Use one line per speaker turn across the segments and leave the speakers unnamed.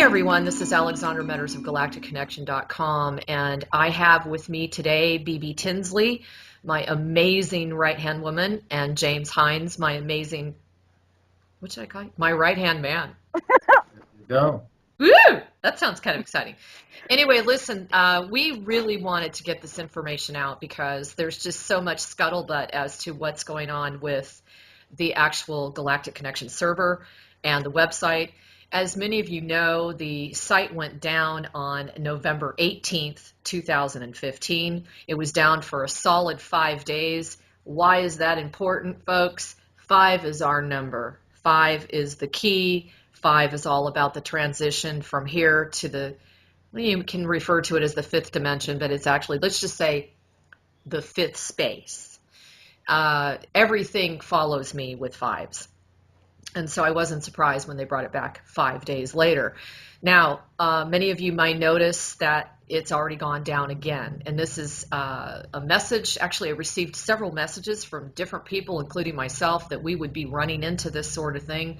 everyone, this is Alexandra Meadors of GalacticConnection.com, and I have with me today Bibi Tinsley, my amazing right-hand woman, and James Hines, my amazing, what should I call you? My right-hand man.
There you go.
Woo! That sounds kind of exciting. Anyway, listen, we really wanted to get this information out because there's just so much scuttlebutt as to what's going on with the actual Galactic Connection server and the website. As many of you know, the site went down on November 18th, 2015. It was down for a solid 5 days. Why is that important, folks? 5 is our number. 5 is the key. 5 is all about the transition from here to the, you can refer to it as the fifth dimension, but it's actually, let's just say, the fifth space. Everything follows me with 5s. And so I wasn't surprised when they brought it back 5 days later. Now, many of you might notice that it's already gone down again. And this is a message. Actually, I received several messages from different people, including myself, that we would be running into this sort of thing,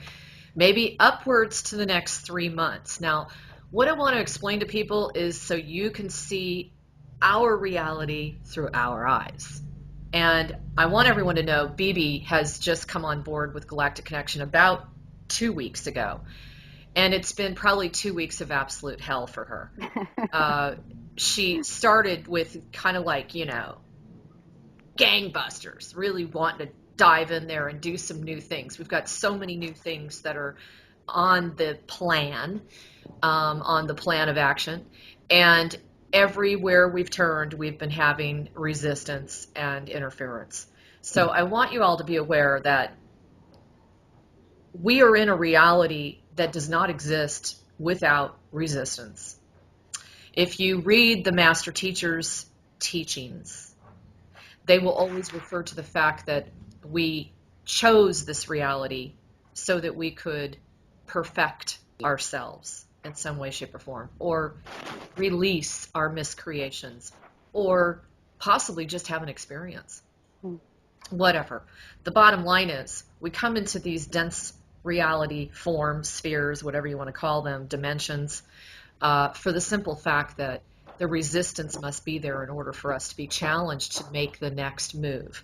maybe upwards to the next 3 months. Now, what I want to explain to people is so you can see our reality through our eyes. And I want everyone to know Bibi has just come on board with Galactic Connection about 2 weeks ago. And it's been probably 2 weeks of absolute hell for her. She started with kind of like, you know, gangbusters, really wanting to dive in there and do some new things. We've got so many new things that are on the plan of action. And everywhere we've turned, we've been having resistance and interference. So I want you all to be aware that we are in a reality that does not exist without resistance. If you read the Master Teacher's teachings, they will always refer to the fact that we chose this reality so that we could perfect ourselves in some way, shape, or form, or release our miscreations, or possibly just have an experience. Whatever. The bottom line is we come into these dense reality forms, spheres, whatever you want to call them, dimensions, for the simple fact that the resistance must be there in order for us to be challenged to make the next move.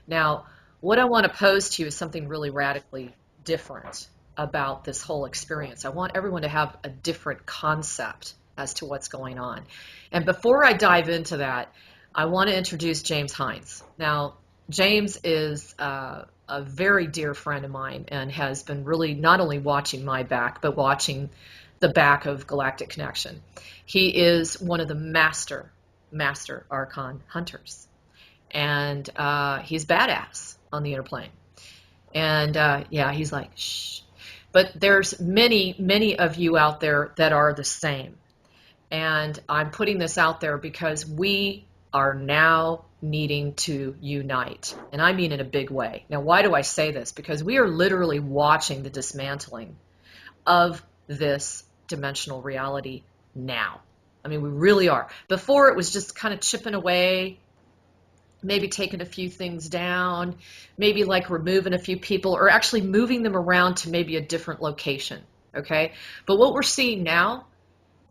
Now, what I want to pose to you is something really radically different about this whole experience. I want everyone to have a different concept as to what's going on. And before I dive into that, I want to introduce James Hines. Now, James is a very dear friend of mine and has been really not only watching my back, but watching the back of Galactic Connection. He is one of the master Archon Hunters. And he's badass on the inner plane. And yeah, he's like, shh. But there's many of you out there that are the same. And I'm putting this out there because we are now needing to unite. And I mean in a big way. Now, why do I say this? Because we are literally watching the dismantling of this dimensional reality now. I mean, we really are. Before, it was just kind of chipping away, maybe taking a few things down, maybe like removing a few people, or actually moving them around to maybe a different location, okay? But what we're seeing now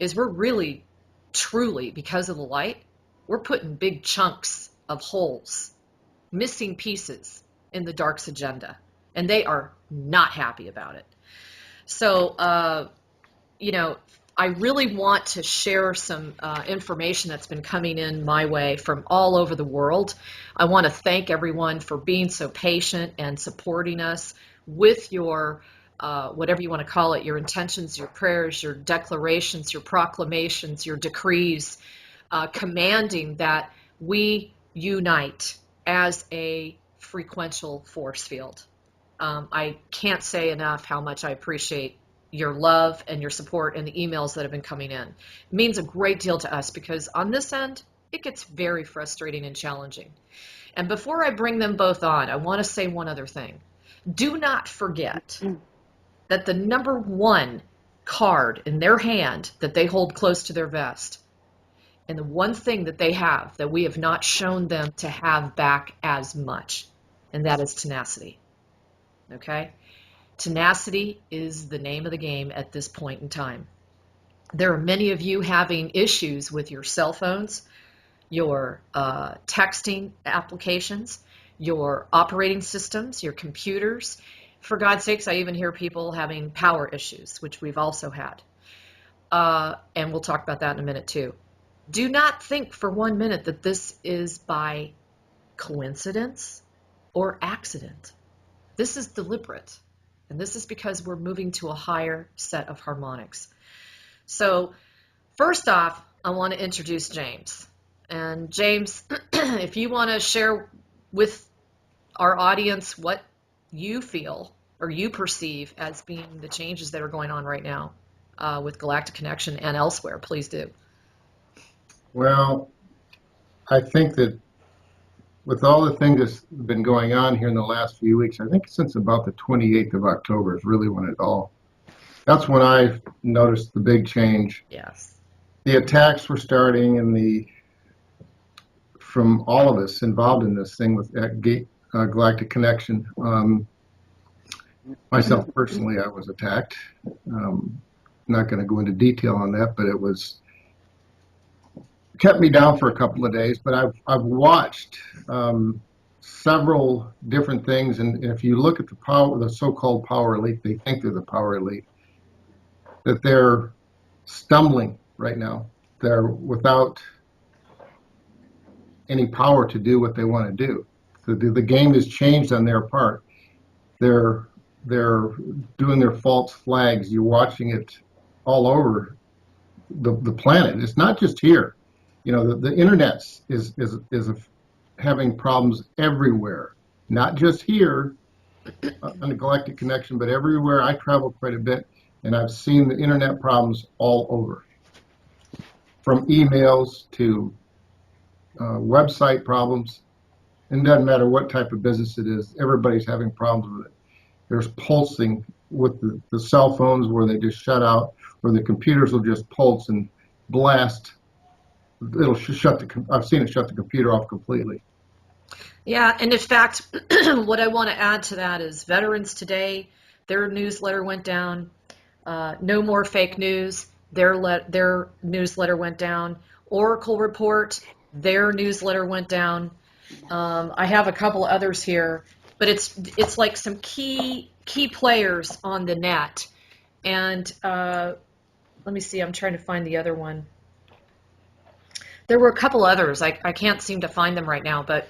is we're really, truly, because of the light, we're putting big chunks of holes, missing pieces in the Dark's agenda, and they are not happy about it. So, you know, I really want to share some information that's been coming in my way from all over the world. I want to thank everyone for being so patient and supporting us with your, whatever you want to call it, your intentions, your prayers, your declarations, your proclamations, your decrees, commanding that we unite as a frequential force field. I can't say enough how much I appreciate your love and your support and the emails that have been coming in. It means a great deal to us because on this end, it gets very frustrating and challenging. And before I bring them both on, I want to say one other thing. Do not forget that the number one card in their hand that they hold close to their vest, and the one thing that they have that we have not shown them to have back as much, and that is tenacity. Okay? Tenacity is the name of the game at this point in time. There are many of you having issues with your cell phones, your texting applications, your operating systems, your computers. For God's sakes, I even hear people having power issues, which we've also had. And we'll talk about that in a minute too. Do not think for 1 minute that this is by coincidence or accident. This is deliberate. And this is because we're moving to a higher set of harmonics. So first off, I want to introduce James. And James, if you want to share with our audience what you feel or you perceive as being the changes that are going on right now with Galactic Connection and elsewhere, please do.
Well, I think that with all the things that's been going on here in the last few weeks, I think since about the 28th of October is really when that's when I noticed the big change.
Yes.
The attacks were starting and from all of us involved in this thing with Galactic Connection. Myself personally, I was attacked. Not going to go into detail on that, but it kept me down for a couple of days. But I've watched several different things, and if you look at the so-called power elite, they think they're the power elite, that they're stumbling right now. They're without any power to do what they want to do. So the game has changed on their part. They're doing their false flags. You're watching it all over the planet. It's not just here. You know, the internet is having problems everywhere, not just here on the Galactic Connection, but everywhere. I travel quite a bit, and I've seen the internet problems all over, from emails to website problems. It doesn't matter what type of business it is. Everybody's having problems with it. There's pulsing with the cell phones where they just shut out, where the computers will just pulse and blast. It'll I've seen it shut the computer off completely.
Yeah, and in fact, what I want to add to that is Veterans Today, their newsletter went down. No More Fake News, their newsletter went down. Oracle Report, their newsletter went down. I have a couple others here, but it's like some key players on the net. And let me see, I'm trying to find the other one. There were a couple others. I can't seem to find them right now, but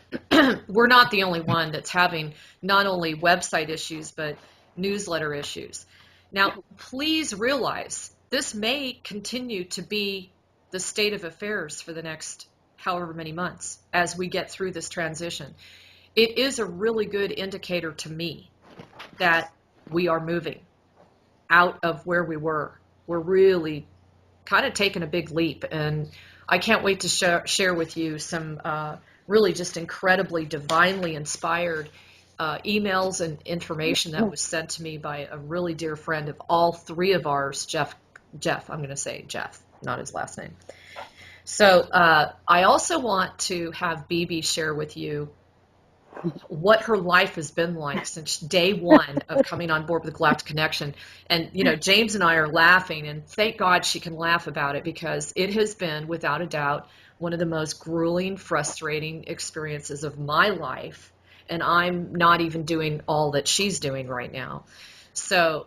we're not the only one that's having not only website issues, but newsletter issues. Now, please realize this may continue to be the state of affairs for the next however many months as we get through this transition. It is a really good indicator to me that we are moving out of where we were. We're really kind of taking a big leap, and I can't wait to share with you some really just incredibly divinely inspired emails and information that was sent to me by a really dear friend of all three of ours, Jeff, I'm going to say Jeff, not his last name. So I also want to have Bibi share with you what her life has been like since day one of coming on board with Galactic Connection. And, you know, James and I are laughing, and thank God she can laugh about it, because it has been, without a doubt, one of the most grueling, frustrating experiences of my life. And I'm not even doing all that she's doing right now. So,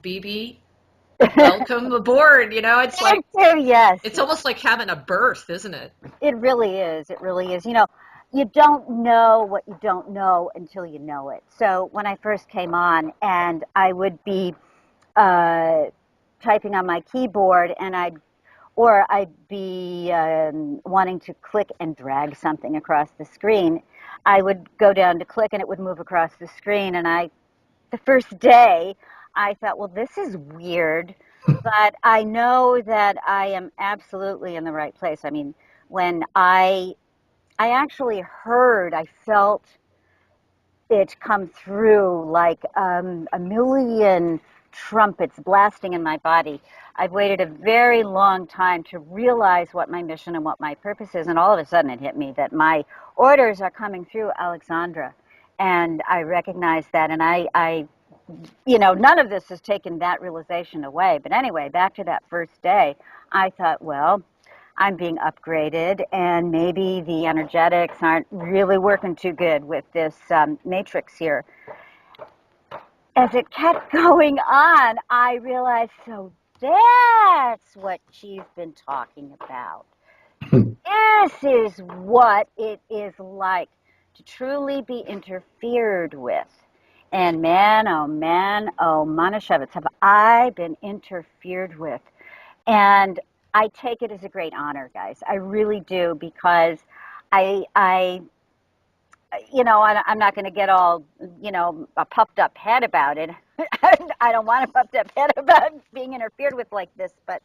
Bibi, welcome aboard. You know, it's like,
yes,
it's almost like having a birth, isn't it?
it really is. It really is. You know, you don't know what you don't know until you know it. So when I first came on, and I would be typing on my keyboard, and I'd be wanting to click and drag something across the screen. I would go down to click, and it would move across the screen. And the first day, I thought, well, this is weird, but I know that I am absolutely in the right place. I mean, when I actually I felt it come through like a million trumpets blasting in my body. I've waited a very long time to realize what my mission and what my purpose is, and all of a sudden it hit me that my orders are coming through Alexandra, and I recognize that, and I none of this has taken that realization away. But anyway, back to that first day, I thought, well, I'm being upgraded, and maybe the energetics aren't really working too good with this matrix here. As it kept going on, I realized, so that's what she's been talking about. This is what it is like to truly be interfered with. And man, oh Manischewitz, have I been interfered with? And I take it as a great honor, guys. I really do, because I I'm not going to get all, a puffed up head about it. I don't want a puffed up head about being interfered with like this, but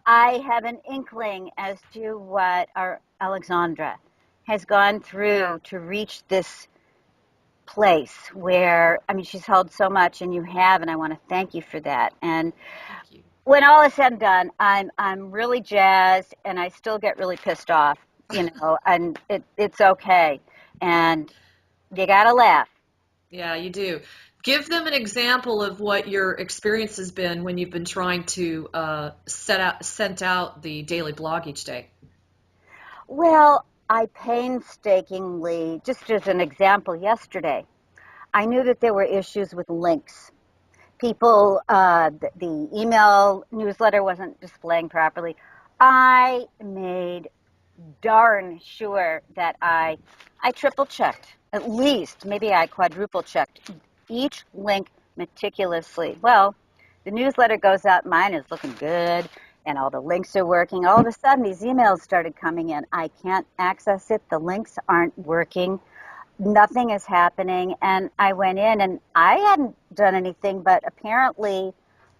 I have an inkling as to what our Alexandra has gone through to reach this place where, I mean, she's held so much, and you have, and I want to thank you for that. And
Thank you.
when all is said and done, I'm really jazzed, and I still get really pissed off, and it's okay. And you gotta laugh.
Yeah, you do. Give them an example of what your experience has been when you've been trying to sent out the daily blog each day.
Well, I painstakingly, just as an example, yesterday, I knew that there were issues with links. People, the email newsletter wasn't displaying properly. I made darn sure that I triple checked, at least, maybe I quadruple checked each link meticulously. Well, the newsletter goes out, mine is looking good, and all the links are working. All of a sudden, these emails started coming in. I can't access it. The links aren't working. Nothing is happening. And I went in, and I hadn't done anything, but apparently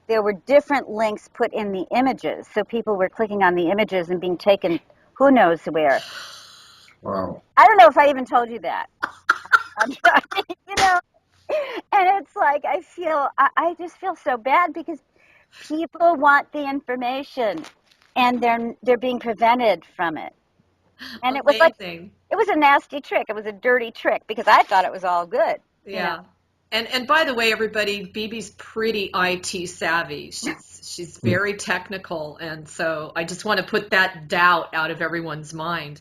there were different links put in the images. So people were clicking on the images and being taken who knows where.
Wow.
I don't know if I even told you that. I'm trying, and it's like I just feel so bad, because people want the information, and they're being prevented from it. And
Amazing.
it was a nasty trick. It was a dirty trick, because I thought it was all good.
Yeah. And by the way, everybody, Bibi's pretty IT savvy. She's very technical, and so I just want to put that doubt out of everyone's mind.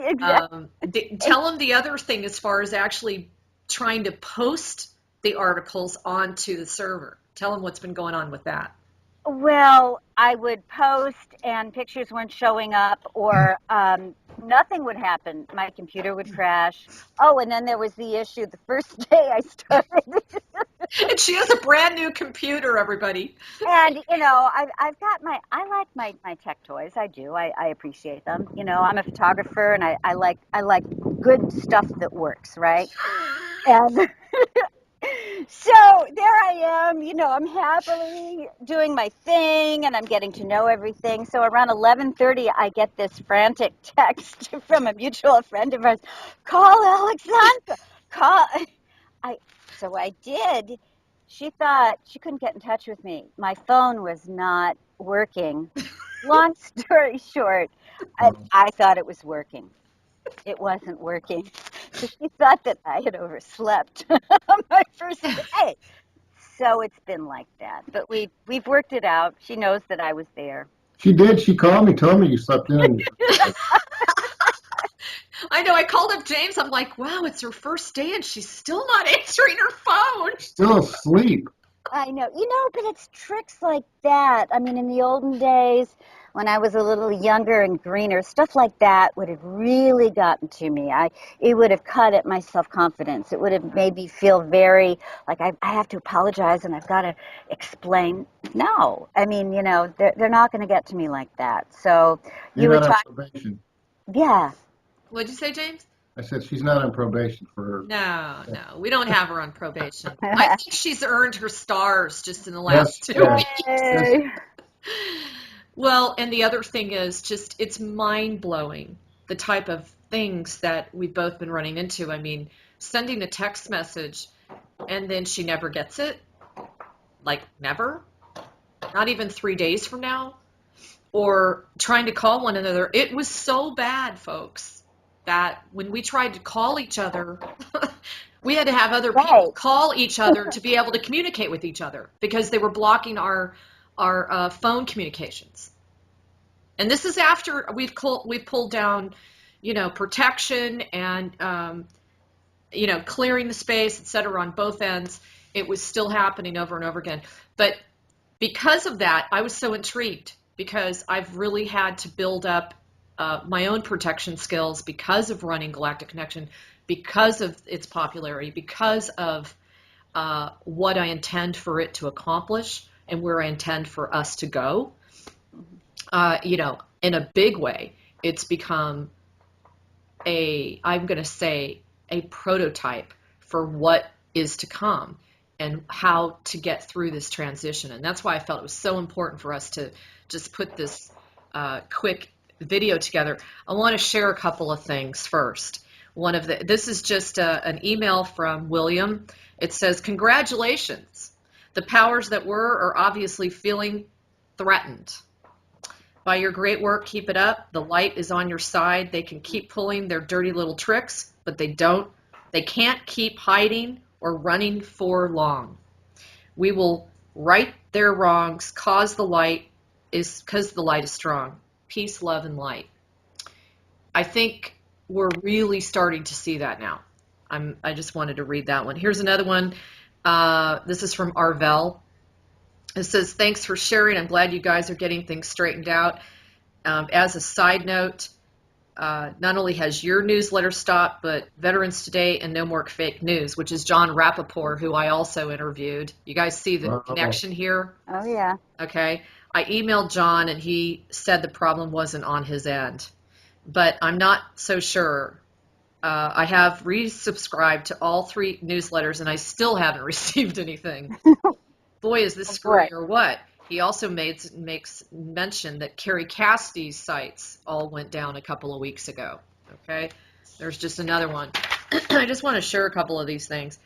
Exactly.
Tell them the other thing as far as actually trying to post the articles onto the server. Tell them what's been going on with that.
Well, I would post and pictures weren't showing up, or nothing would happen. My computer would crash. Oh, and then there was the issue the first day I started.
And she has a brand new computer, everybody.
And I've got I like my tech toys. I do. I appreciate them. I'm a photographer, and I like good stuff that works, right? And so there I am, I'm happily doing my thing, and I'm getting to know everything. So around 11:30, I get this frantic text from a mutual friend of ours, call Alexandra, call. So I did. She thought she couldn't get in touch with me. My phone was not working. Long story short, I thought it was working. It wasn't working. So she thought that I had overslept on my first day. So it's been like that. But we've worked it out. She knows that I was there.
She did. She called me, told me you slept in.
I know. I called up James. I'm like, wow, it's her first day, and she's still not answering her phone.
Still asleep.
I know. But it's tricks like that. I mean, in the olden days, when I was a little younger and greener, stuff like that would have really gotten to me. It would have cut at my self-confidence. It would have made me feel very like I have to apologize, and I've got to explain. No, I mean, they're not going to get to me like that. So you
You're
would
not
talk.
on probation.
Yeah.
What'd you say, James?
I said she's not on probation for her.
No, we don't have her on probation. I think she's earned her stars just in the last
Yes,
2
yeah.
weeks.
Yay.
Well, and the other thing is just it's mind-blowing, the type of things that we've both been running into. I mean, sending a text message and then she never gets it, like never, not even 3 days from now, or trying to call one another. It was so bad, folks, that when we tried to call each other, We had to have other people
Right.
call each other to be able to communicate with each other because they were blocking our phone communications. And this is after we've pulled down, protection and clearing the space, et cetera, on both ends. It was still happening over and over again. But because of that, I was so intrigued because I've really had to build up my own protection skills because of running Galactic Connection, because of its popularity, because of what I intend for it to accomplish and where I intend for us to go. In a big way, it's become I'm going to say, a prototype for what is to come and how to get through this transition. And that's why I felt it was so important for us to just put this quick video together. I want to share a couple of things first. This is just an email from William. It says, "Congratulations. The powers that were are obviously feeling threatened. By your great work, keep it up. The light is on your side. They can keep pulling their dirty little tricks, but they can't keep hiding or running for long. We will right their wrongs, because the light is strong. Peace, love, and light." I think we're really starting to see that now. I just wanted to read that one. Here's another one. This is from Arvel. It says, "Thanks for sharing. I'm glad you guys are getting things straightened out. As a side note, not only has your newsletter stopped, but Veterans Today and No More Fake News," which is John Rappaport, who I also interviewed. You guys see the connection here?
Oh, yeah.
Okay. I emailed John, and he said the problem wasn't on his end. But I'm not so sure. I have resubscribed to all 3 newsletters, and I still haven't received anything. Boy, is this screwy or what? He also makes mention that Carrie Cassidy's sites all went down a couple of weeks ago. Okay, there's just another one. I just want to share a couple of these things.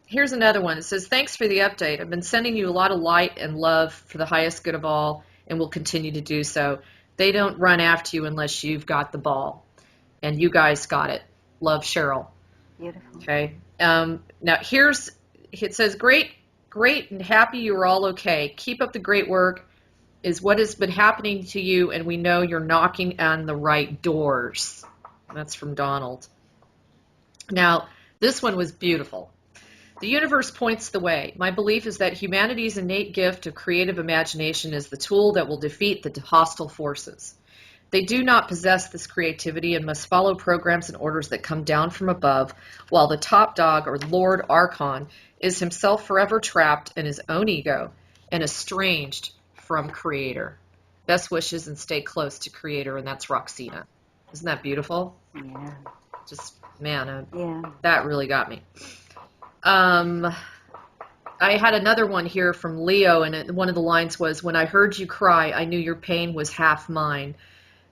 Here's another one. It says, "Thanks for the update. I've been sending you a lot of light and love for the highest good of all and will continue to do so. They don't run after you unless you've got the ball. And you guys got it. Love, Cheryl."
Beautiful.
Okay. Now it says, "Great and happy you are all okay. Keep up the great work is what has been happening to you, and we know you're knocking on the right doors." That's from Donald. Now, this one was beautiful. "The universe points the way. My belief is that humanity's innate gift of creative imagination is the tool that will defeat the hostile forces. They do not possess this creativity and must follow programs and orders that come down from above, while the top dog, or Lord Archon, is himself forever trapped in his own ego and estranged from Creator. Best wishes and stay close to Creator," and that's Roxina. Isn't that beautiful?
Yeah.
Just, man,
Yeah.
that really got me. I had another one here from Leo, and one of the lines was, "When I heard you cry, I knew your pain was half mine.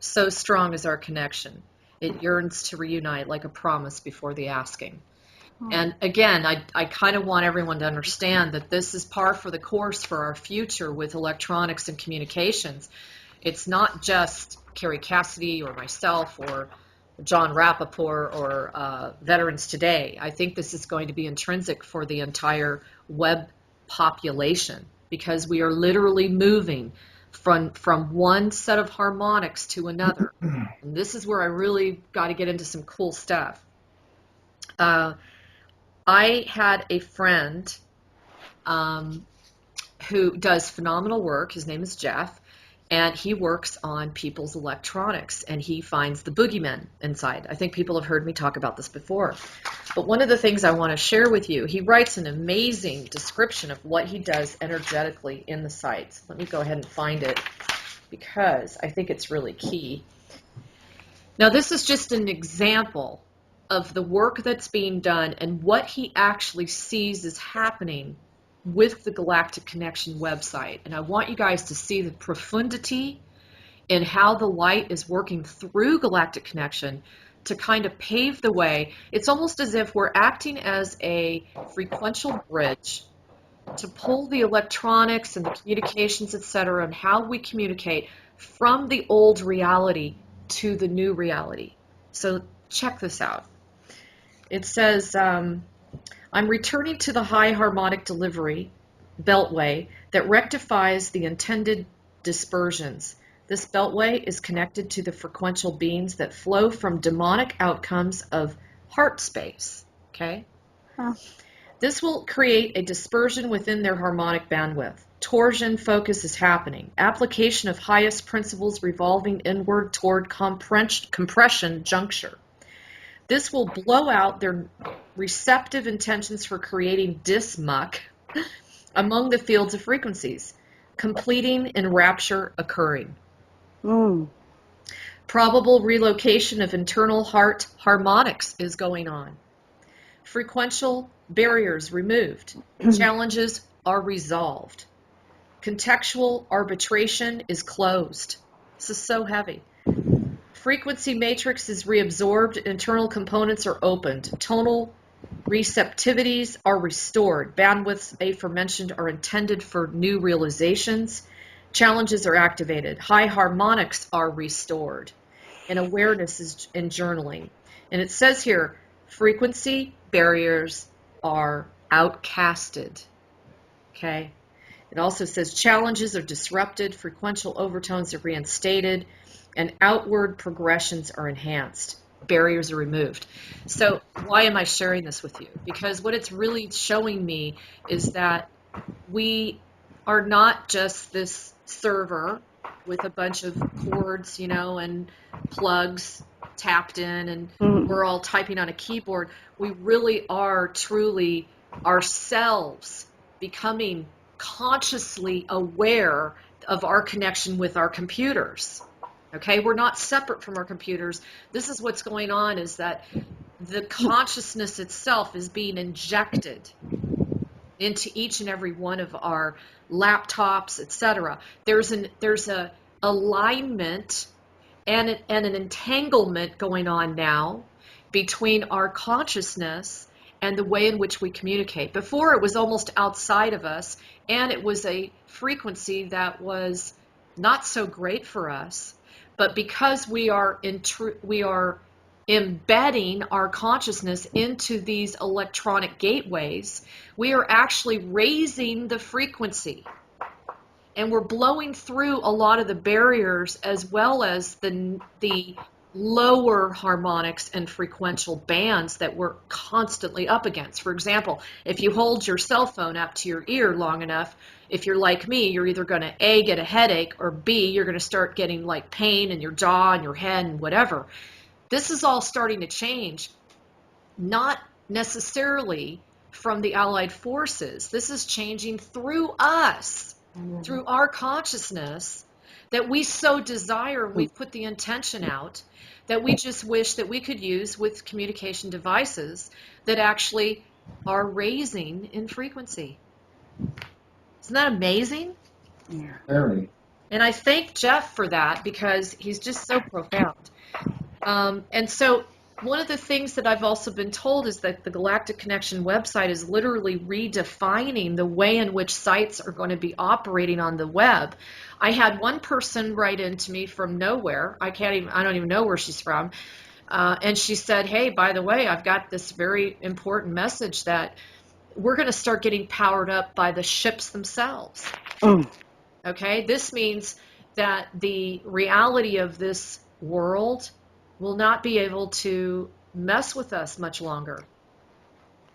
So strong is our connection. It yearns to reunite like a promise before the asking." And again, I kind of want everyone to understand that this is par for the course for our future with electronics and communications. It's not just Carrie Cassidy or myself or John Rappaport or Veterans Today. I think this is going to be intrinsic for the entire web population, because we are literally moving from one set of harmonics to another. And this is where I really got to get into some cool stuff. I had a friend who does phenomenal work. His name is Jeff, and he works on people's electronics, and he finds the boogeymen inside. I think people have heard me talk about this before. But one of the things I want to share with you, he writes an amazing description of what he does energetically in the sites. Let me go ahead and find it, because I think it's really key. Now, this is just an example of the work that's being done and what he actually sees is happening with the Galactic Connection website. And I want you guys to see the profundity in how the light is working through Galactic Connection to kind of pave the way. It's almost as if we're acting as a frequential bridge to pull the electronics and the communications, etc., and how we communicate from the old reality to the new reality. So check this out. It says, I'm returning to the high harmonic delivery beltway that rectifies the intended dispersions. This beltway is connected to the frequential beams that flow from demonic outcomes of heart space. Okay?
Huh.
This will create a dispersion within their harmonic bandwidth. Torsion focus is happening. Application of highest principles revolving inward toward compression juncture. This will blow out their receptive intentions for creating dismuck among the fields of frequencies, completing enrapture occurring.
Mm.
Probable relocation of internal heart harmonics is going on. Frequential barriers removed. Challenges are resolved. Contextual arbitration is closed. This is so heavy. Frequency matrix is reabsorbed. Internal components are opened. Tonal receptivities are restored. Bandwidths aforementioned are intended for new realizations. Challenges are activated. High harmonics are restored. And awareness is in journaling. And it says here, frequency barriers are outcasted. Okay? It also says challenges are disrupted, frequential overtones are reinstated, and outward progressions are enhanced. Barriers are removed. So why am I sharing this with you? Because what it's really showing me is that we are not just this server with a bunch of cords, and plugs tapped in, and we're all typing on a keyboard. We really are truly ourselves becoming consciously aware of our connection with our computers. Okay, we're not separate from our computers. This is what's going on, is that the consciousness itself is being injected into each and every one of our laptops, etc. There's a alignment and an entanglement going on now between our consciousness and the way in which we communicate. Before, it was almost outside of us, and it was a frequency that was not so great for us. But because we are embedding our consciousness into these electronic gateways, we are actually raising the frequency. And we're blowing through a lot of the barriers, as well as the lower harmonics and frequential bands that we're constantly up against. For example, if you hold your cell phone up to your ear long enough, if you're like me, you're either going to A, get a headache, or B, you're going to start getting like pain in your jaw and your head and whatever. This is all starting to change, not necessarily from the Allied forces. This is changing through us, through our consciousness, that we so desire. We put the intention out that we just wish that we could use with communication devices that actually are raising in frequency. Isn't that amazing?
Yeah.
Very.
And I thank Jeff for that, because he's just so profound. And so one of the things that I've also been told is that the Galactic Connection website is literally redefining the way in which sites are going to be operating on the web. I had one person write into me from nowhere. I don't even know where she's from. And she said, hey, by the way, I've got this very important message that we're going to start getting powered up by the ships themselves. Okay, this means that the reality of this world will not be able to mess with us much longer.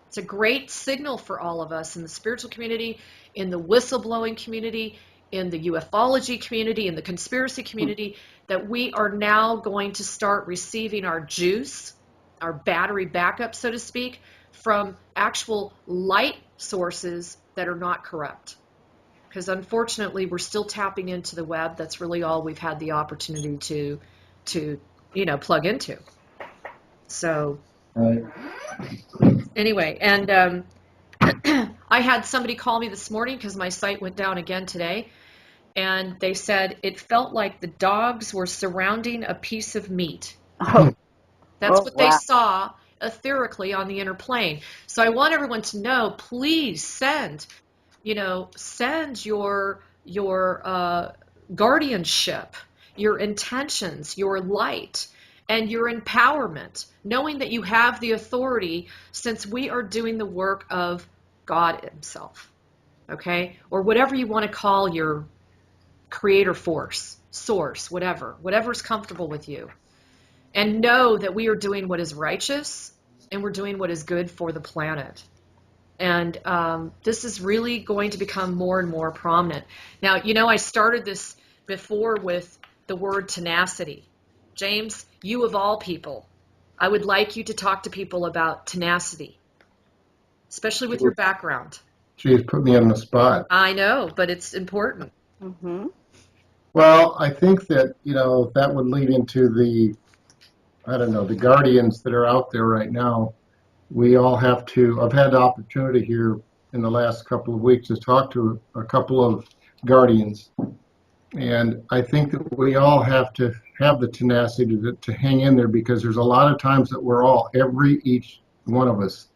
It's a great signal for all of us in the spiritual community, in the whistleblowing community, in the ufology community, in the conspiracy community, that we are now going to start receiving our juice, our battery backup, so to speak, from actual light sources that are not corrupt. Because unfortunately, we're still tapping into the web. That's really all we've had the opportunity to plug into. So
Right.
anyway, and I had somebody call me this morning because my site went down again today, and they said it felt like the dogs were surrounding a piece of meat.
Oh,
That's
oh,
what they
wow.
saw etherically on the inner plane. So I want everyone to know, please send your guardianship, your intentions, your light, and your empowerment, knowing that you have the authority, since we are doing the work of God himself, okay? Or whatever you want to call your creator force, source, whatever's comfortable with you. And know that we are doing what is righteous and we're doing what is good for the planet. And this is really going to become more and more prominent. Now, I started this before with the word tenacity. James, you of all people, I would like you to talk to people about tenacity, especially with your background.
She's put me on the spot.
I know, but it's important.
Mm-hmm.
Well, I think that, that would lead into the guardians that are out there right now. We all have to, I've had the opportunity here in the last couple of weeks to talk to a couple of guardians. And I think that we all have to have the tenacity to hang in there, because there's a lot of times that we're all, each one of us,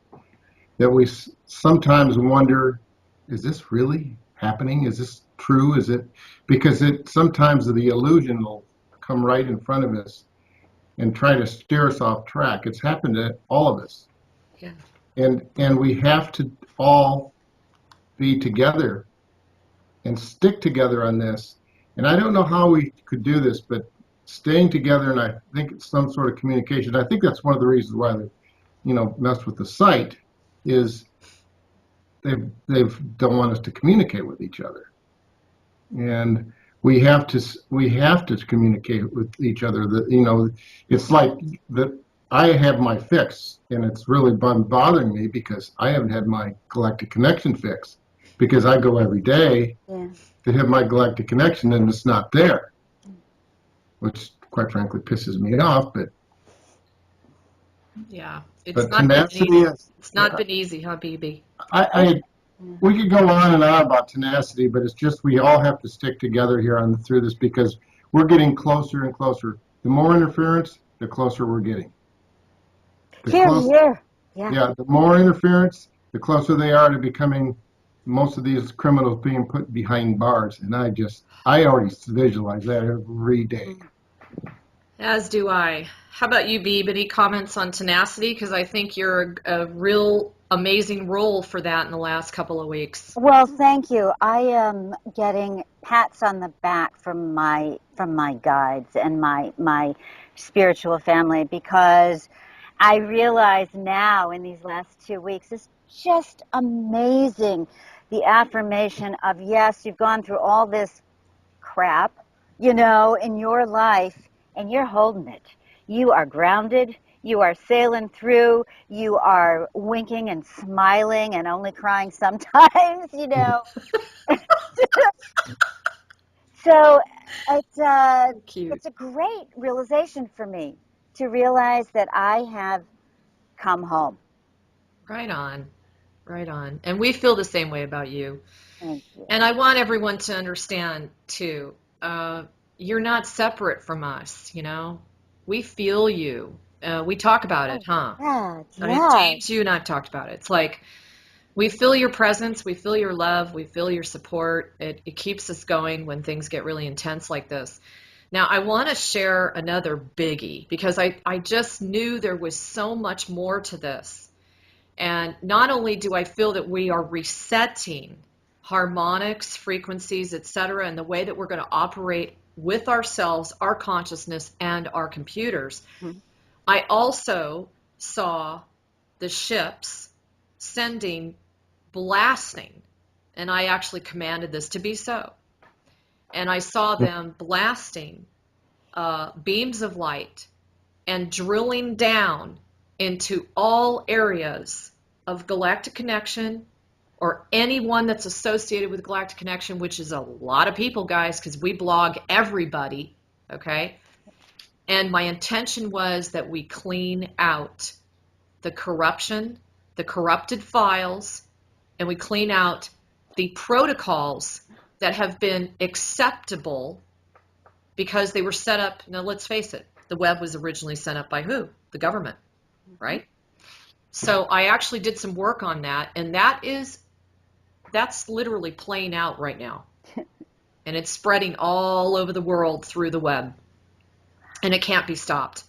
that we sometimes wonder, is this really happening? Is this true? Is it? Because sometimes the illusion will come right in front of us and try to steer us off track. It's happened to all of us.
Yeah.
And we have to all be together and stick together on this. And I don't know how we could do this, but staying together, and I think it's some sort of communication. I think that's one of the reasons why they, messed with the site, is they don't want us to communicate with each other. And we have to communicate with each other. That it's like that. I have my fix, and it's really been bothering me because I haven't had my galactic connection fix, because I go every day to have my galactic connection, and it's not there, which quite frankly pisses me off. But
yeah, it's
but
not
tenacity
been easy.
is,
It's not been easy, huh, Bibi?
We could go on and on about tenacity, but it's just we all have to stick together here through this, because we're getting closer and closer. The more interference, the closer we're getting.
Here.
Yeah, the more interference, the closer they are to becoming most of these criminals being put behind bars. And I already visualize that every day.
As do I. How about you, Beeb? Any comments on tenacity? Because I think you're a real amazing role for that in the last couple of weeks.
Well, thank you. I am getting pats on the back from my guides and my spiritual family, because I realize now in these last 2 weeks, it's just amazing, the affirmation of, yes, you've gone through all this crap, in your life, and you're holding it. You are grounded. You are sailing through. You are winking and smiling and only crying sometimes, So it's a great realization for me to realize that I have come home.
Right on. Right on. And we feel the same way about you.
Thank you.
And I want everyone to understand, too, you're not separate from us, We feel you. We talk about it, huh?
Yeah.
James, you and I have talked about it. It's like we feel your presence, we feel your love, we feel your support. It keeps us going when things get really intense like this. Now, I want to share another biggie, because I just knew there was so much more to this. And not only do I feel that we are resetting harmonics, frequencies, etc., and the way that we're going to operate with ourselves, our consciousness, and our computers, I also saw the ships blasting, and I actually commanded this to be so. And I saw them blasting beams of light and drilling down into all areas of galactic connection, or anyone that's associated with galactic connection, which is a lot of people, guys, because we blog everybody, okay? And my intention was that we clean out the corruption, the corrupted files, and we clean out the protocols that have been acceptable because they were set up. Now, let's face it, the web was originally set up by who? The government, right? So I actually did some work on that, and that's literally playing out right now. And it's spreading all over the world through the web, and it can't be stopped.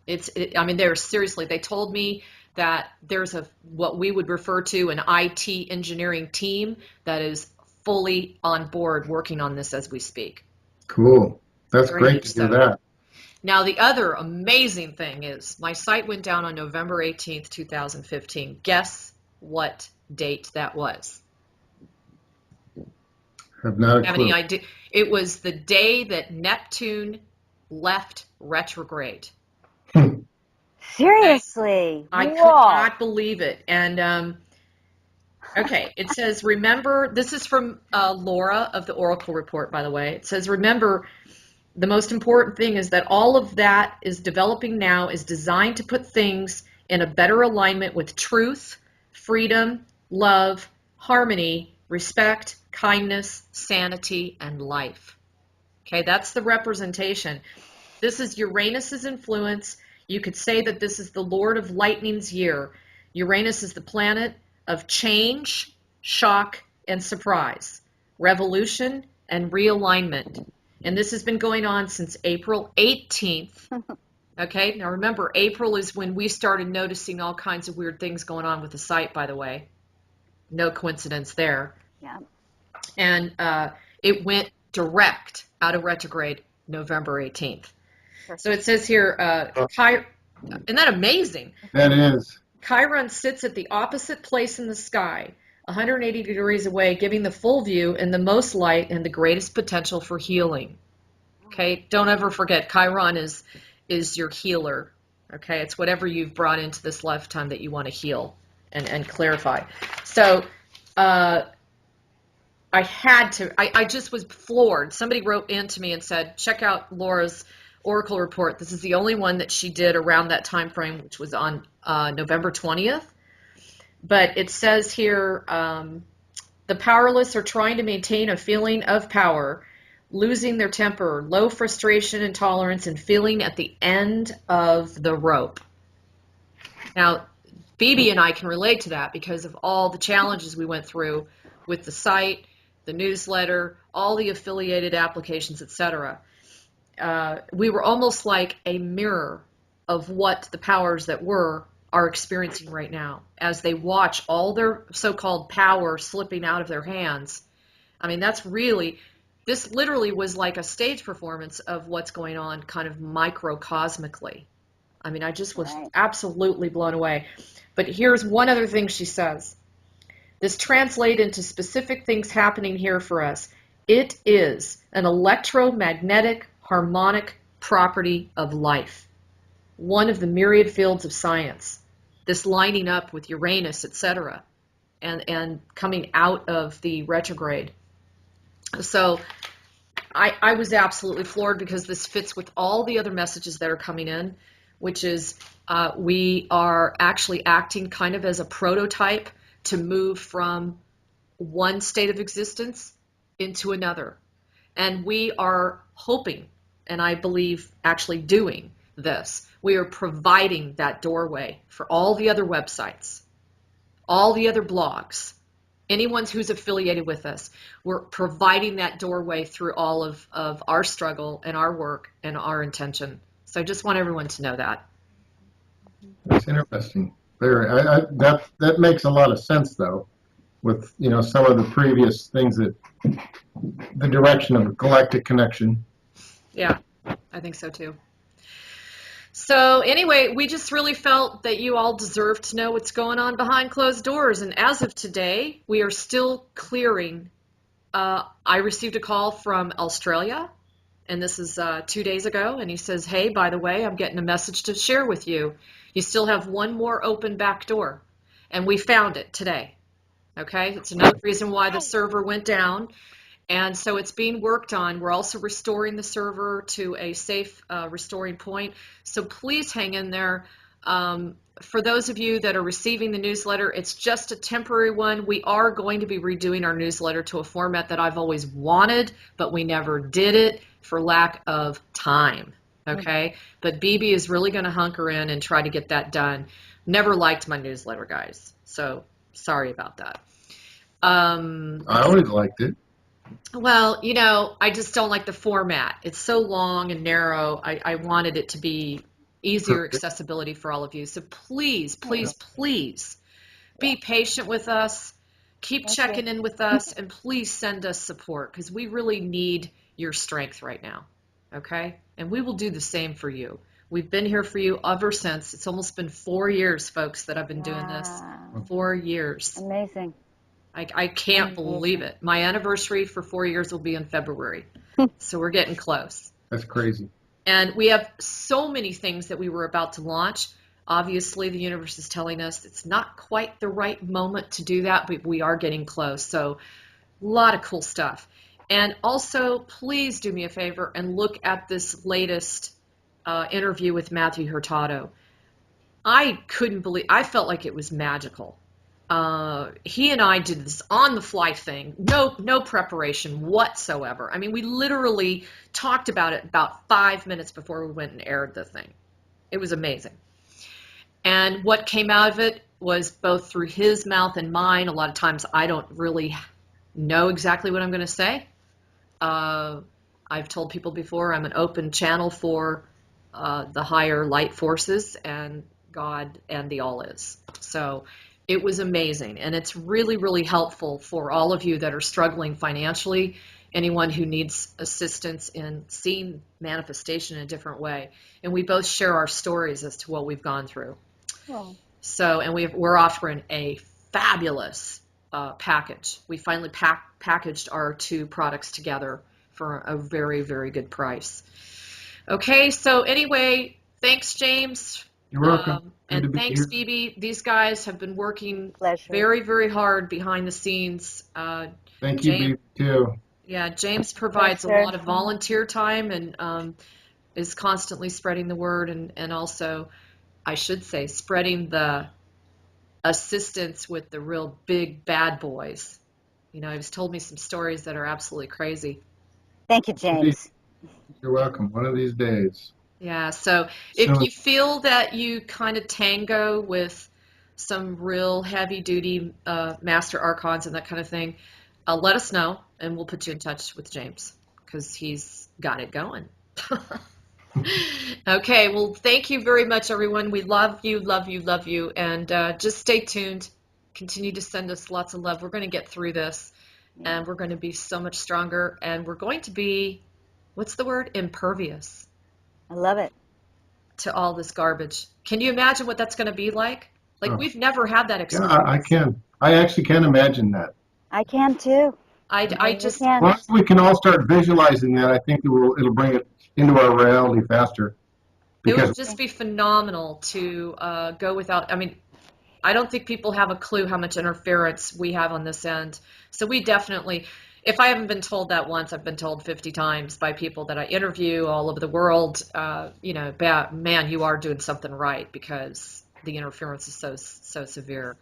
I mean, they told me that there's what we would refer to an IT engineering team that is fully on board working on this as we speak.
Cool. That's
Very
great
much
to hear
so.
that.
Now, the other amazing thing is my site went down on November 18th, 2015. Guess what date that was?
Have not a
Have any
clue.
idea? It was the day that Neptune left retrograde.
Hmm.
Okay?
Seriously?
I could
Whoa.
not believe it. And okay, it says, remember, this is from Laura of the Oracle Report, by the way. It says, remember, the most important thing is that all of that is developing now is designed to put things in a better alignment with truth, freedom, love, harmony, respect, kindness, sanity, and life. Okay, that's the representation. This is Uranus's influence. You could say that this is the Lord of Lightning's year. Uranus is the planet of change, shock, and surprise, revolution, and realignment. And this has been going on since April 18th. Okay, now remember, April is when we started noticing all kinds of weird things going on with the site, by the way. No coincidence there.
Yeah.
And it went direct out of retrograde November 18th. So it says here, isn't that amazing?
That is.
Chiron sits at the opposite place in the sky, 180 degrees away, giving the full view and the most light and the greatest potential for healing. Okay, don't ever forget, Chiron is your healer. Okay, it's whatever you've brought into this lifetime that you want to heal and clarify. So I just was floored. Somebody wrote into me and said, check out Laura's Oracle report. This is the only one that she did around that time frame, which was on November 20th. But it says here, the powerless are trying to maintain a feeling of power, losing their temper, low frustration and tolerance, and feeling at the end of the rope. Now, Bibi and I can relate to that because of all the challenges we went through with the site, the newsletter, all the affiliated applications, etc. We were almost like a mirror of what the powers that were are experiencing right now as they watch all their so-called power slipping out of their hands. I mean, this literally was like a stage performance of what's going on kind of microcosmically. I mean, I just was absolutely blown away. But here's one other thing she says. This translates into specific things happening here for us. It is an electromagnetic harmonic property of life, one of the myriad fields of science. This lining up with Uranus, etc., and coming out of the retrograde. So I was absolutely floored because this fits with all the other messages that are coming in, which is we are actually acting kind of as a prototype to move from one state of existence into another. And we are hoping, and I believe actually doing this, we are providing that doorway for all the other websites, all the other blogs, anyone who's affiliated with us. We're providing that doorway through all of our struggle and our work and our intention. So I just want everyone to know that.
That's interesting. That makes a lot of sense, though, with some of the previous things that the direction of a galactic connection.
Yeah, I think so too. So anyway, we just really felt that you all deserve to know what's going on behind closed doors. And as of today, we are still clearing. I received a call from Australia, and this is 2 days ago, and he says, hey, by the way, I'm getting a message to share with you. You still have one more open back door, and we found it today. Okay, it's another reason why the server went down. And so it's being worked on. We're also restoring the server to a safe restoring point. So please hang in there. For those of you that are receiving the newsletter, it's just a temporary one. We are going to be redoing our newsletter to a format that I've always wanted, but we never did it for lack of time. Okay? But Bibi is really going to hunker in and try to get that done. Never liked my newsletter, guys. So sorry about that.
I always liked it.
Well, I just don't like the format. It's so long and narrow. I wanted it to be easier accessibility for all of you. So please, please, please be patient with us. Keep checking in with us, and please send us support, because we really need your strength right now. Okay? And we will do the same for you. We've been here for you ever since. It's almost been 4 years, folks, that I've been doing this. 4 years.
Amazing.
I can't believe it. My anniversary for 4 years will be in February. So we're getting close.
That's crazy.
And we have so many things that we were about to launch. Obviously, the universe is telling us it's not quite the right moment to do that, but we are getting close. So a lot of cool stuff. And also, please do me a favor and look at this latest interview with Matthew Hurtado. I couldn't believe, I felt like it was magical. He and I did this on the fly thing, no preparation whatsoever. I mean, we literally talked about it about 5 minutes before we went and aired the thing. It was amazing. And what came out of it was both through his mouth and mine. A lot of times I don't really know exactly what I'm going to say. I've told people before, I'm an open channel for the higher light forces and God and the all is. So it was amazing. And it's really, really helpful for all of you that are struggling financially, anyone who needs assistance in seeing manifestation in a different way. And we both share our stories as to what we've gone through.
Oh.
So, and we're offering a fabulous package. We finally packaged our two products together for a very, very good price. Okay, so anyway, thanks, James.
You're welcome.
And thanks, Bibi. These guys have been working
Pleasure.
very, very hard behind the scenes.
Thank you, Bibi, too.
Yeah, James provides a lot of volunteer time and is constantly spreading the word and also, I should say, spreading the assistance with the real big bad boys. You know, he's told me some stories that are absolutely crazy.
Thank you, James.
You're welcome. One of these days.
Yeah, so if you feel that you kind of tango with some real heavy-duty master archons and that kind of thing, let us know, and we'll put you in touch with James, because he's got it going. Okay, well, thank you very much, everyone. We love you, love you, love you, and just stay tuned. Continue to send us lots of love. We're going to get through this, and we're going to be so much stronger, and we're going to be, what's the word? Impervious.
I love it.
To all this garbage. Can you imagine what that's going to be like? Like, we've never had that experience.
Yeah, I can. I actually can imagine that.
I can too.
I just
can.
Once we can all start visualizing that, I think it'll bring it into our reality faster.
It would just be phenomenal to go without. I mean, I don't think people have a clue how much interference we have on this end. So we definitely, if I haven't been told that once, I've been told 50 times by people that I interview all over the world, you know, man, you are doing something right, because the interference is so severe.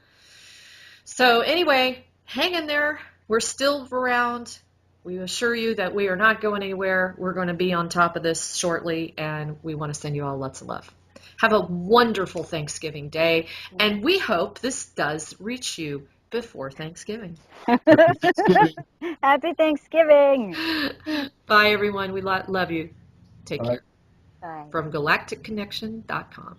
So anyway, hang in there. We're still around. We assure you that we are not going anywhere. We're going to be on top of this shortly, and we want to send you all lots of love. Have a wonderful Thanksgiving day, and we hope this does reach you before Thanksgiving.
Happy Thanksgiving.
Bye, everyone. We love you. Take care.
Bye.
From galacticconnection.com.